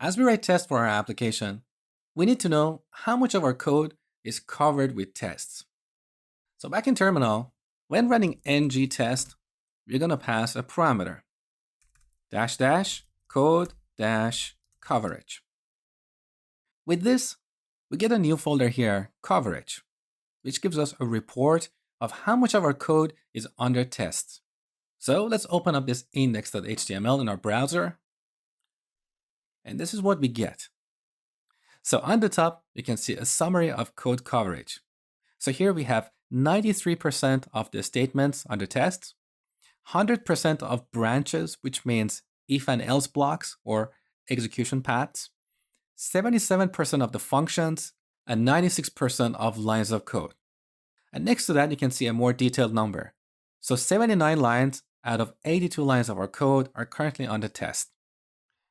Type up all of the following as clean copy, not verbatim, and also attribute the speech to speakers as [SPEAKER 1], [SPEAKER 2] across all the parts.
[SPEAKER 1] As we write tests for our application, we need to know how much of our code is covered with tests. So back in terminal, when running ng test, we're going to pass a parameter, code coverage. With this, we get a new folder here, coverage, which gives us a report of how much of our code is under tests. So let's open up this index.html in our browser. And this is what we get. So on the top, you can see a summary of code coverage. So here we have 93% of the statements under tests, 100% of branches, which means if and else blocks or execution paths, 77% of the functions, and 96% of lines of code. And next to that, you can see a more detailed number. So 79 lines out of 82 lines of our code are currently under test.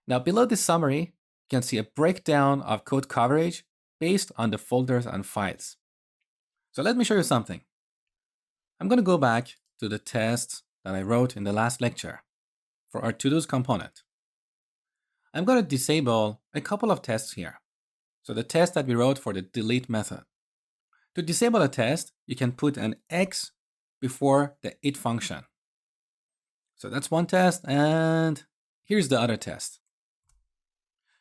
[SPEAKER 1] Now below this summary, you can see a breakdown of code coverage based on the folders and files. So let me show you something. I'm going to go back to the tests that I wrote in the last lecture for our to-dos component. I'm going to disable a couple of tests here. So the test that we wrote for the delete method. To disable a test, you can put an X before the it function. So that's one test, and here's the other test.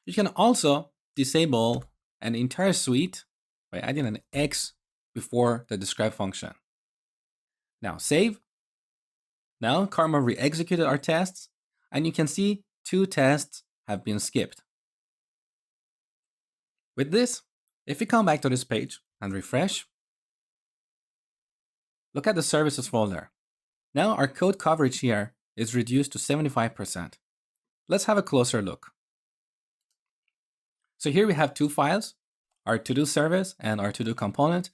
[SPEAKER 1] You can also disable an entire suite by adding an X before the describe function. Now save. Now Karma re-executed our tests, and you can see 2 tests have been skipped. With this, if we come back to this page and refresh, look at the services folder. Now our code coverage here is reduced to 75%. Let's have a closer look. So here we have 2 files, our to-do service and our to-do component.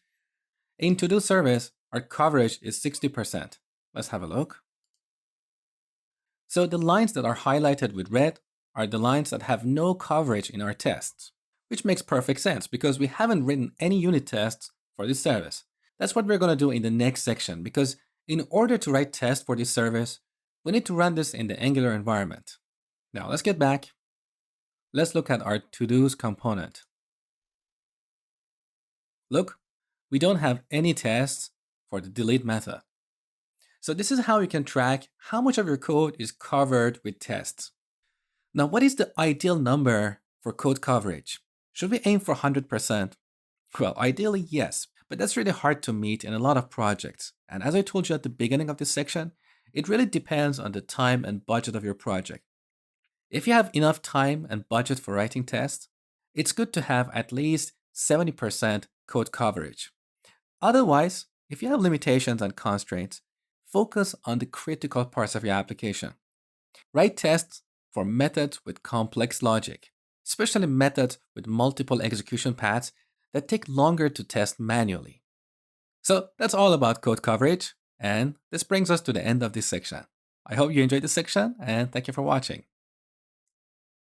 [SPEAKER 1] In to-do service, our coverage is 60%. Let's have a look. So the lines that are highlighted with red are the lines that have no coverage in our tests, which makes perfect sense because we haven't written any unit tests for this service. That's what we're going to do in the next section, because in order to write tests for this service, we need to run this in the Angular environment. Now let's get back. Let's look at our to-dos component. Look, we don't have any tests for the delete method. So this is how you can track how much of your code is covered with tests. Now, what is the ideal number for code coverage? Should we aim for 100%? Well, ideally, yes, but that's really hard to meet in a lot of projects. And as I told you at the beginning of this section, it really depends on the time and budget of your project. If you have enough time and budget for writing tests, it's good to have at least 70% code coverage. Otherwise, if you have limitations and constraints, focus on the critical parts of your application. Write tests for methods with complex logic, especially methods with multiple execution paths that take longer to test manually. So that's all about code coverage, and this brings us to the end of this section. I hope you enjoyed this section, and thank you for watching.